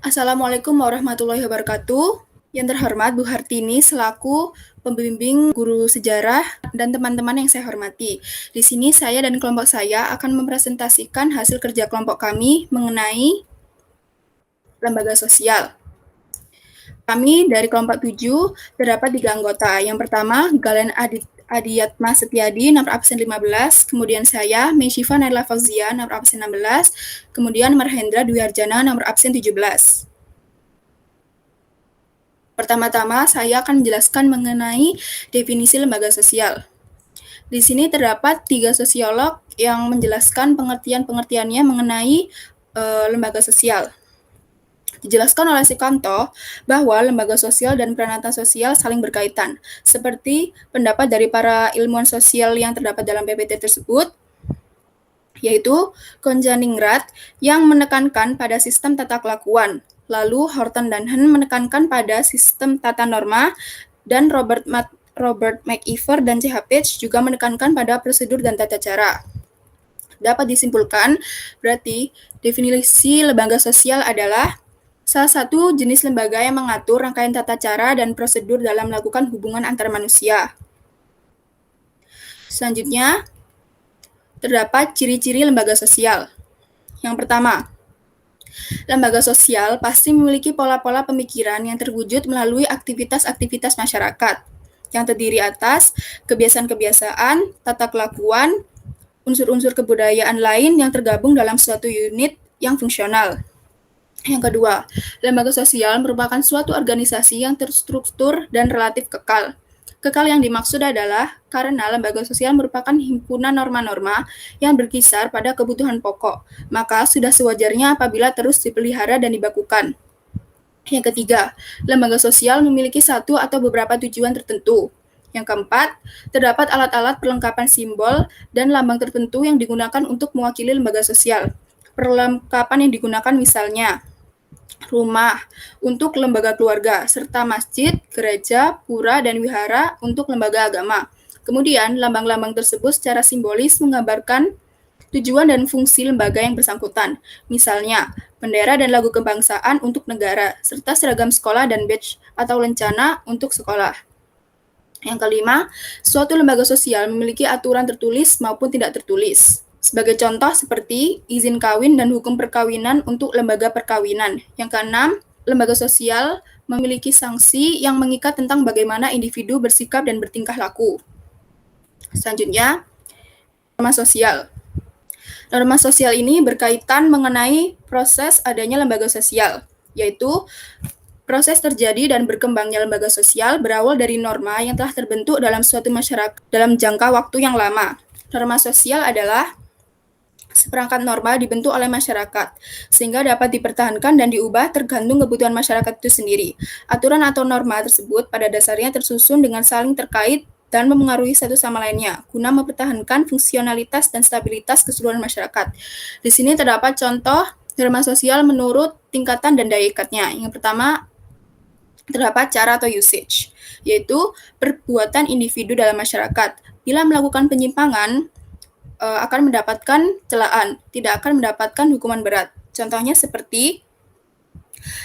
Assalamualaikum warahmatullahi wabarakatuh. Yang terhormat Bu Hartini selaku pembimbing guru sejarah dan teman-teman yang saya hormati. Di sini saya dan kelompok saya akan mempresentasikan hasil kerja kelompok kami mengenai lembaga sosial. Kami dari kelompok 7 terdapat 3 anggota. Yang pertama, Galen Adiyatma Setiadi, nomor absen 15, kemudian saya, Meshifa Naila Fauzia, nomor absen 16, kemudian Marhendra Dwi Arjana, nomor absen 17. Pertama-tama, saya akan menjelaskan mengenai definisi lembaga sosial. Di sini terdapat 3 sosiolog yang menjelaskan pengertian-pengertiannya mengenai lembaga sosial. Dijelaskan oleh Sukanto bahwa lembaga sosial dan peranata sosial saling berkaitan, seperti pendapat dari para ilmuwan sosial yang terdapat dalam PPT tersebut, yaitu Konjaningrat yang menekankan pada sistem tata kelakuan, lalu Horton dan Hen menekankan pada sistem tata norma, dan Robert McIver dan C.H. Page juga menekankan pada prosedur dan tata cara. Dapat disimpulkan, berarti definisi lembaga sosial adalah salah satu jenis lembaga yang mengatur rangkaian tata cara dan prosedur dalam melakukan hubungan antar manusia. Selanjutnya, terdapat ciri-ciri lembaga sosial. Yang pertama, lembaga sosial pasti memiliki pola-pola pemikiran yang terwujud melalui aktivitas-aktivitas masyarakat, yang terdiri atas kebiasaan-kebiasaan, tata kelakuan, unsur-unsur kebudayaan lain yang tergabung dalam suatu unit yang fungsional. Yang kedua, lembaga sosial merupakan suatu organisasi yang terstruktur dan relatif kekal. Kekal yang dimaksud adalah karena lembaga sosial merupakan himpunan norma-norma yang berkisar pada kebutuhan pokok, maka sudah sewajarnya apabila terus dipelihara dan dibakukan. Yang ketiga, lembaga sosial memiliki satu atau beberapa tujuan tertentu. Yang keempat, terdapat alat-alat perlengkapan simbol dan lambang tertentu yang digunakan untuk mewakili lembaga sosial. Perlengkapan yang digunakan misalnya rumah untuk lembaga keluarga, serta masjid, gereja, pura, dan wihara untuk lembaga agama. Kemudian, lambang-lambang tersebut secara simbolis menggambarkan tujuan dan fungsi lembaga yang bersangkutan. Misalnya, bendera dan lagu kebangsaan untuk negara, serta seragam sekolah dan badge atau lencana untuk sekolah. Yang kelima, suatu lembaga sosial memiliki aturan tertulis maupun tidak tertulis. Sebagai contoh seperti izin kawin dan hukum perkawinan untuk lembaga perkawinan. Yang keenam, lembaga sosial memiliki sanksi yang mengikat tentang bagaimana individu bersikap dan bertingkah laku. Selanjutnya, norma sosial. Norma sosial ini berkaitan mengenai proses adanya lembaga sosial, yaitu proses terjadi dan berkembangnya lembaga sosial berawal dari norma yang telah terbentuk dalam suatu masyarakat dalam jangka waktu yang lama. Norma sosial adalah seperangkat norma dibentuk oleh masyarakat, sehingga dapat dipertahankan dan diubah tergantung kebutuhan masyarakat itu sendiri. Aturan atau norma tersebut pada dasarnya tersusun dengan saling terkait dan memengaruhi satu sama lainnya, guna mempertahankan fungsionalitas dan stabilitas keseluruhan masyarakat. Di sini terdapat contoh norma sosial menurut tingkatan dan daya ikatnya. Yang pertama, terdapat cara atau usage, yaitu perbuatan individu dalam masyarakat. Bila melakukan penyimpangan, akan mendapatkan celaan, tidak akan mendapatkan hukuman berat. Contohnya seperti,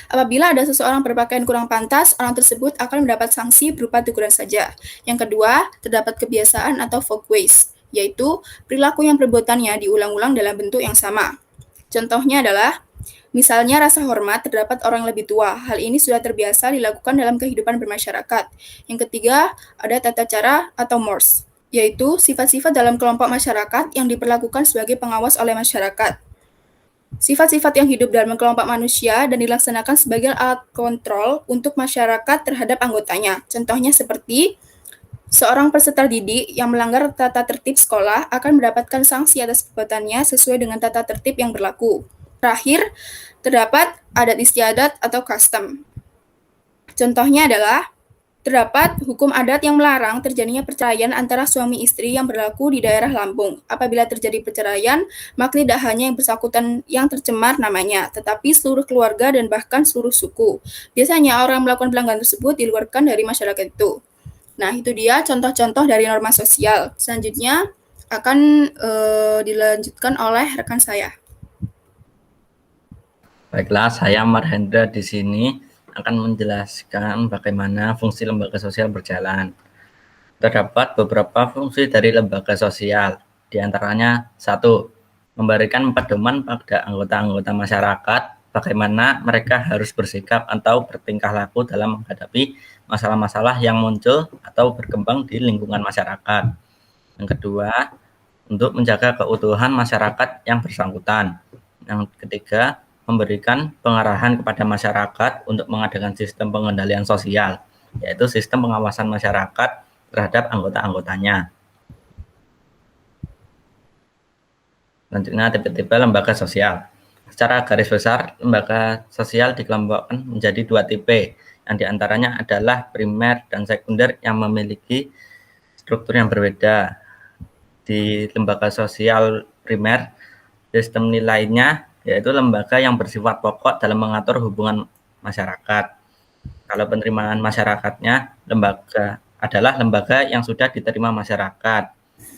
apabila ada seseorang berpakaian kurang pantas, orang tersebut akan mendapat sanksi berupa teguran saja. Yang kedua, terdapat kebiasaan atau folkways, yaitu perilaku yang perbuatannya diulang-ulang dalam bentuk yang sama. Contohnya adalah, misalnya rasa hormat terdapat orang lebih tua. Hal ini sudah terbiasa dilakukan dalam kehidupan bermasyarakat. Yang ketiga, ada tata cara atau mores, yaitu sifat-sifat dalam kelompok masyarakat yang diperlakukan sebagai pengawas oleh masyarakat. Sifat-sifat yang hidup dalam kelompok manusia dan dilaksanakan sebagai alat kontrol untuk masyarakat terhadap anggotanya. Contohnya seperti, seorang peserta didik yang melanggar tata tertib sekolah akan mendapatkan sanksi atas perbuatannya sesuai dengan tata tertib yang berlaku. Terakhir, terdapat adat istiadat atau custom. Contohnya adalah, terdapat hukum adat yang melarang terjadinya perceraian antara suami istri yang berlaku di daerah Lampung. Apabila terjadi perceraian, maka tidak hanya yang bersangkutan yang tercemar namanya, tetapi seluruh keluarga dan bahkan seluruh suku. Biasanya orang yang melakukan pelanggaran tersebut dikeluarkan dari masyarakat itu. Nah, itu dia contoh-contoh dari norma sosial. Selanjutnya akan dilanjutkan oleh rekan saya. Baiklah, saya Marhendra di sini akan menjelaskan bagaimana fungsi lembaga sosial berjalan. Terdapat beberapa fungsi dari lembaga sosial, di antaranya satu, memberikan pedoman pada anggota-anggota masyarakat bagaimana mereka harus bersikap atau bertingkah laku dalam menghadapi masalah-masalah yang muncul atau berkembang di lingkungan masyarakat. Yang kedua, untuk menjaga keutuhan masyarakat yang bersangkutan. Yang ketiga, memberikan pengarahan kepada masyarakat untuk mengadakan sistem pengendalian sosial, yaitu sistem pengawasan masyarakat terhadap anggota-anggotanya. Selanjutnya, tipe-tipe lembaga sosial. Secara garis besar, lembaga sosial dikelompokkan menjadi dua tipe, yang diantaranya adalah primer dan sekunder yang memiliki struktur yang berbeda. Di lembaga sosial primer, sistem nilainya yaitu lembaga yang bersifat pokok dalam mengatur hubungan masyarakat. Kalau penerimaan masyarakatnya adalah lembaga yang sudah diterima masyarakat.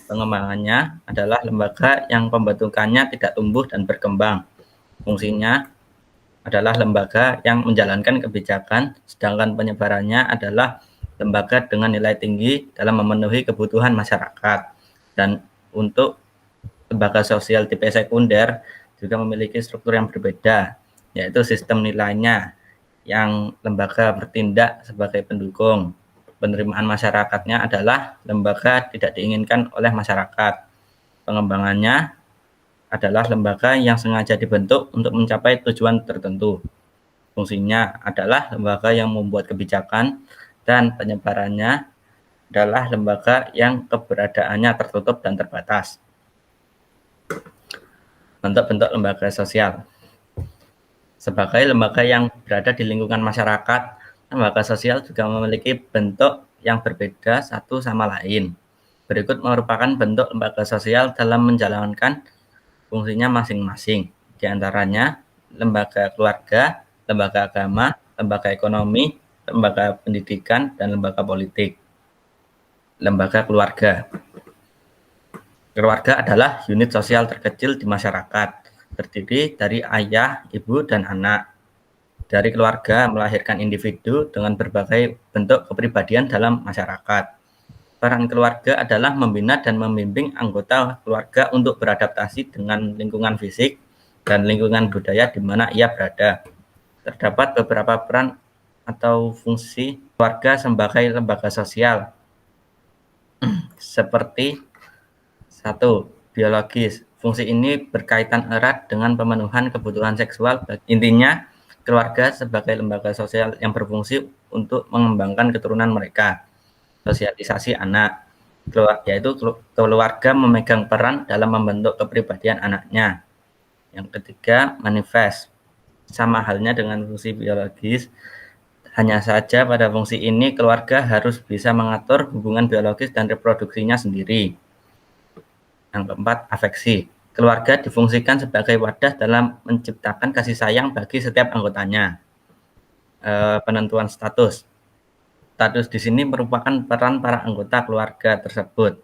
Pengembangannya adalah lembaga yang pembentukannya tidak tumbuh dan berkembang. Fungsinya adalah lembaga yang menjalankan kebijakan, sedangkan penyebarannya adalah lembaga dengan nilai tinggi dalam memenuhi kebutuhan masyarakat. Dan untuk lembaga sosial tipe sekunder juga memiliki struktur yang berbeda, yaitu sistem nilainya yang lembaga bertindak sebagai pendukung. Penerimaan masyarakatnya adalah lembaga tidak diinginkan oleh masyarakat. Pengembangannya adalah lembaga yang sengaja dibentuk untuk mencapai tujuan tertentu. Fungsinya adalah lembaga yang membuat kebijakan, dan penyebarannya adalah lembaga yang keberadaannya tertutup dan terbatas. Bentuk-bentuk lembaga sosial. Sebagai lembaga yang berada di lingkungan masyarakat, lembaga sosial juga memiliki bentuk yang berbeda satu sama lain. Berikut merupakan bentuk lembaga sosial dalam menjalankan fungsinya masing-masing. Di antaranya lembaga keluarga, lembaga agama, lembaga ekonomi, lembaga pendidikan, dan lembaga politik. Lembaga keluarga. Keluarga adalah unit sosial terkecil di masyarakat, terdiri dari ayah, ibu, dan anak. Dari keluarga melahirkan individu dengan berbagai bentuk kepribadian dalam masyarakat. Peran keluarga adalah membina dan membimbing anggota keluarga untuk beradaptasi dengan lingkungan fisik dan lingkungan budaya di mana ia berada. Terdapat beberapa peran atau fungsi keluarga sebagai lembaga sosial, seperti 1. Biologis. Fungsi ini berkaitan erat dengan pemenuhan kebutuhan seksual. Intinya, keluarga sebagai lembaga sosial yang berfungsi untuk mengembangkan keturunan mereka. Sosialisasi anak, yaitu keluarga memegang peran dalam membentuk kepribadian anaknya. Yang ketiga, manifest. Sama halnya dengan fungsi biologis, hanya saja pada fungsi ini keluarga harus bisa mengatur hubungan biologis dan reproduksinya sendiri. Yang keempat, afeksi. Keluarga difungsikan sebagai wadah dalam menciptakan kasih sayang bagi setiap anggotanya. Penentuan status. Status di sini merupakan peran para anggota keluarga tersebut.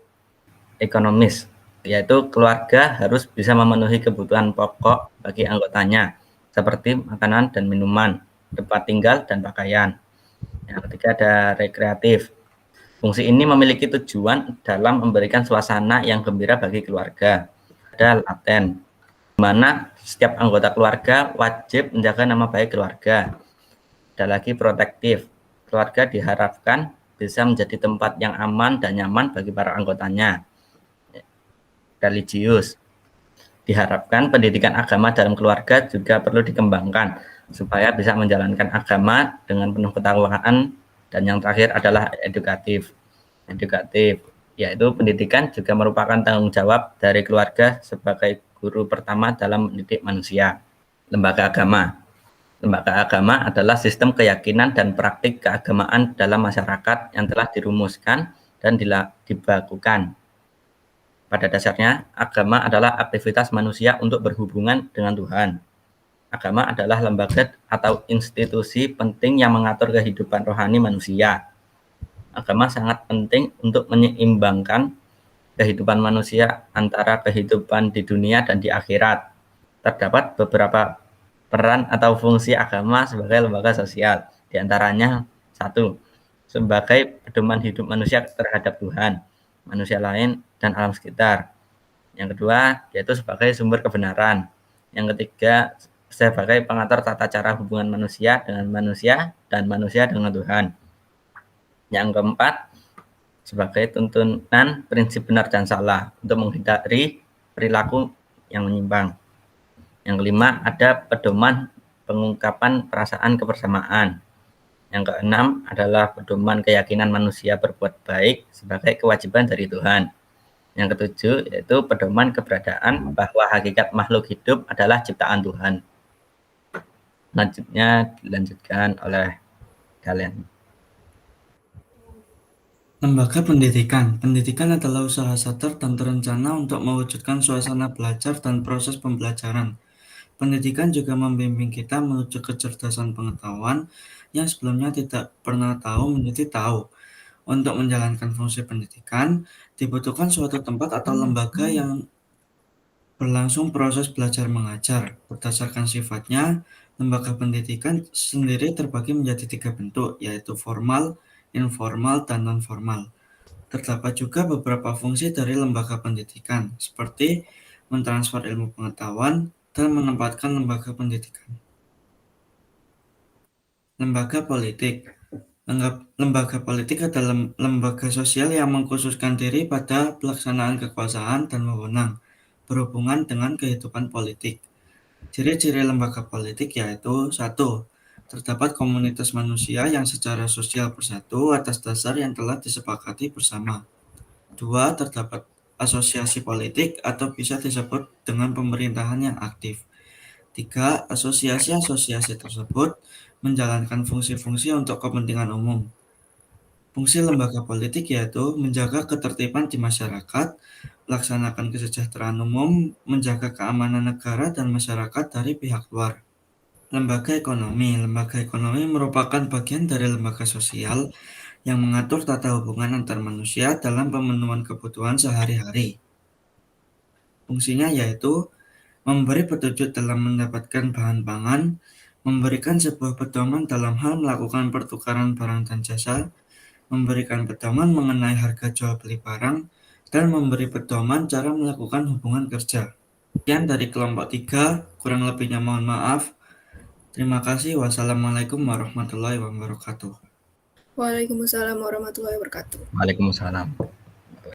Ekonomis, yaitu keluarga harus bisa memenuhi kebutuhan pokok bagi anggotanya, seperti makanan dan minuman, tempat tinggal, dan pakaian. Yang ketiga ada rekreatif. Fungsi ini memiliki tujuan dalam memberikan suasana yang gembira bagi keluarga. Ada laten, di mana setiap anggota keluarga wajib menjaga nama baik keluarga. Ada lagi protektif. Keluarga diharapkan bisa menjadi tempat yang aman dan nyaman bagi para anggotanya. Religius. Diharapkan pendidikan agama dalam keluarga juga perlu dikembangkan supaya bisa menjalankan agama dengan penuh ketakwaan. Dan yang terakhir adalah edukatif. Edukatif, yaitu pendidikan juga merupakan tanggung jawab dari keluarga sebagai guru pertama dalam mendidik manusia. Lembaga agama. Lembaga agama adalah sistem keyakinan dan praktik keagamaan dalam masyarakat yang telah dirumuskan dan dibakukan. Pada dasarnya, agama adalah aktivitas manusia untuk berhubungan dengan Tuhan. Agama adalah lembaga atau institusi penting yang mengatur kehidupan rohani manusia. Agama sangat penting untuk menyeimbangkan kehidupan manusia antara kehidupan di dunia dan di akhirat. Terdapat beberapa peran atau fungsi agama sebagai lembaga sosial. Di antaranya, satu, sebagai pedoman hidup manusia terhadap Tuhan, manusia lain, dan alam sekitar. Yang kedua, yaitu sebagai sumber kebenaran. Yang ketiga, sebagai pengatur tata cara hubungan manusia dengan manusia dan manusia dengan Tuhan. Yang keempat, sebagai tuntunan prinsip benar dan salah untuk menghindari perilaku yang menyimpang. Yang kelima, ada pedoman pengungkapan perasaan kebersamaan. Yang keenam adalah pedoman keyakinan manusia berbuat baik sebagai kewajiban dari Tuhan. Yang ketujuh yaitu pedoman keberadaan bahwa hakikat makhluk hidup adalah ciptaan Tuhan. Selanjutnya dilanjutkan oleh kalian. Lembaga pendidikan. Pendidikan adalah usaha sadar dan terencana untuk mewujudkan suasana belajar dan proses pembelajaran. Pendidikan juga membimbing kita menuju kecerdasan pengetahuan yang sebelumnya tidak pernah tahu menjadi tahu. Untuk menjalankan fungsi pendidikan, dibutuhkan suatu tempat atau lembaga yang berlangsung proses belajar mengajar. Berdasarkan sifatnya, lembaga pendidikan sendiri terbagi menjadi 3 bentuk, yaitu formal, informal, dan non-formal. Terdapat juga beberapa fungsi dari lembaga pendidikan, seperti mentransfer ilmu pengetahuan dan menempatkan lembaga pendidikan. Lembaga politik. Lembaga politik adalah lembaga sosial yang mengkhususkan diri pada pelaksanaan kekuasaan dan wewenang berhubungan dengan kehidupan politik. Ciri-ciri lembaga politik yaitu: 1. Terdapat komunitas manusia yang secara sosial bersatu atas dasar yang telah disepakati bersama. 2. Terdapat asosiasi politik atau bisa disebut dengan pemerintahan yang aktif. 3. Asosiasi-asosiasi tersebut menjalankan fungsi-fungsi untuk kepentingan umum. Fungsi lembaga politik yaitu menjaga ketertiban di masyarakat, melaksanakan kesejahteraan umum, menjaga keamanan negara dan masyarakat dari pihak luar. Lembaga ekonomi. Lembaga ekonomi merupakan bagian dari lembaga sosial yang mengatur tata hubungan antar manusia dalam pemenuhan kebutuhan sehari-hari. Fungsinya yaitu memberi petunjuk dalam mendapatkan bahan pangan, memberikan sebuah pedoman dalam hal melakukan pertukaran barang dan jasa, memberikan pedoman mengenai harga jual beli barang, dan memberi pedoman cara melakukan hubungan kerja. Sekian dari kelompok 3, kurang lebihnya mohon maaf. Terima kasih. Wassalamualaikum warahmatullahi wabarakatuh. Waalaikumsalam warahmatullahi wabarakatuh. Waalaikumsalam.